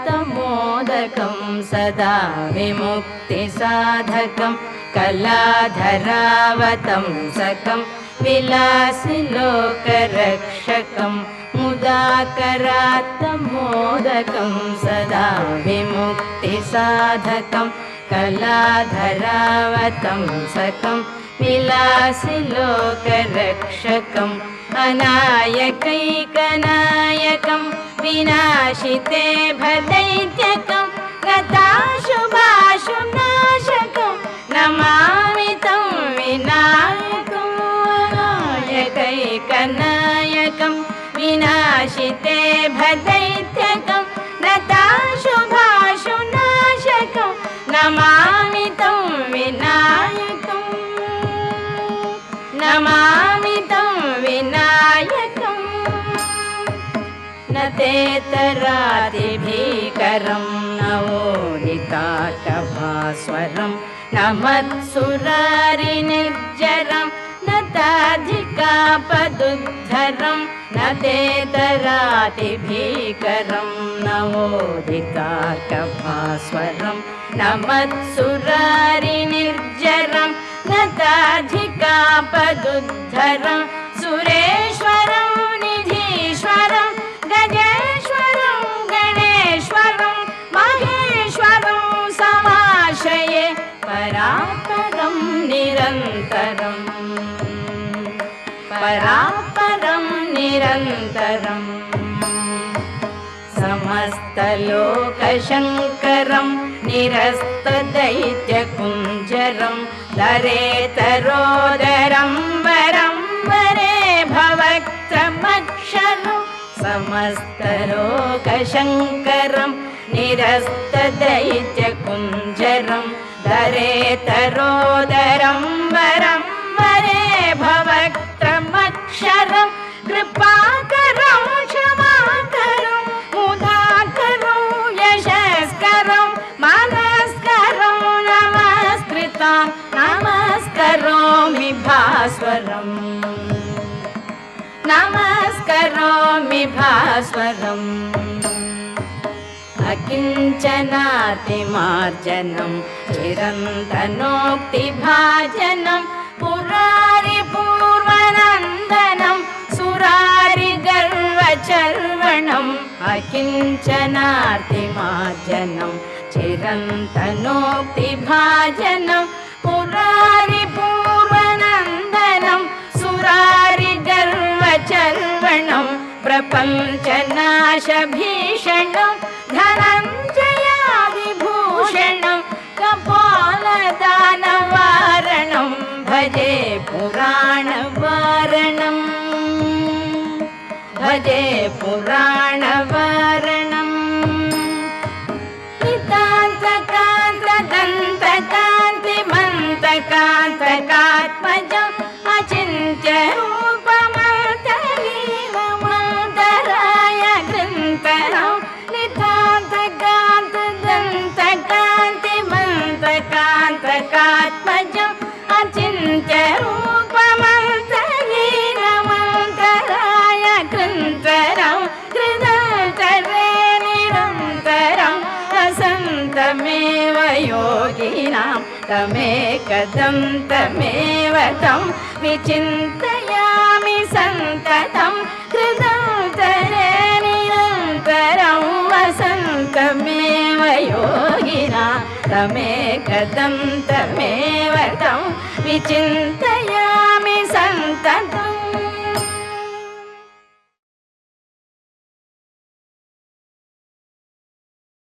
मुदाकरात्तमोदकं सदा विमुक्तिसाधकं कलाधरावतंसकं विलासिलोकरक्षकं मुदाकरात्तमोदकं सदा विमुक्तिसाधकं कलाधरावतंसकं विलासिलोकरक्षकं अनायकैकनायकं विनाशिते भदैत्यकं गताशुभाशुनाशकं नमामि तं विनायकं अनायकैकनायकं विनाशिते भदैत्यकं गताशुभाशुनाशकं नमामि तं विनायकं नमामि तं विनायकं न तेतरातिभीकरं नवोदिताटभास्वरं न मत्सुरारिनिर्जरं न ताधिकापदुद्धरं न तेतरातिभीकरं नवोदिताटभास्वरं न मत्सुरारिनिर्जरं न ताधिकापदुद्धरं सुरेश्वरं निधीश्वरं गजेश्वरं गणेश्वरं महेश्वरं समाश्रये परापरं निरन्तरं परापरं निरन्तरं समस्तलोकशङ्करं निरस्तदैत्यकुञ्जरं दरेतरोदरं वरं वरे भवक्त्रमक्षरं समस्तलोकशङ्करं निरस्तदैत्यकुञ्जरं दरेतरोदरं वरं वरे भवक्त्रमक्षरं कृपाकरं क्षमाकरं मुदाकरं यशस्करं मनस्करं नमस्कृतं नमस्करोमि भास्वरं नमस्करोमि भास्वरम् अकिञ्चनातिमार्जनं चिरन्तनोक्तिभाजनं पुरारिपूर्वनन्दनं सुरारिगर्वचर्वणम् अकिञ्चनातिमार्जनं चिरन्तनोक्तिभाजनं पुरारिपूर्वनन्दनं सुरारिगर्वचर्वणं प्रपञ्चनाशभीषणं धनञ्जयादिभूषणं कपालदानवारणं भजे पुराणवारणं भजे पुराणवारणं नितान्तकान्तदन्तकान्तिमन्तकान्तकात्मजम् अचिन्त्यरूपमन्तलीलमन्तराय ग्रन्थरं नितान्तकान्तदन्तकान्तिमन्तकान्तकात्मजम् अचिन्त्यरूपमन्तलीलमन्तराय ग्रन्थरं कृतन्तरे निरन्तरं वसन्तमेव योगिनां तमेकदन्तमेव तं विचिन्तयामि सन्ततं कृतन्तरे निरन्तरं वसन्तमेव योगिनां तमेकदन्तमेव तं विचिन्तयामि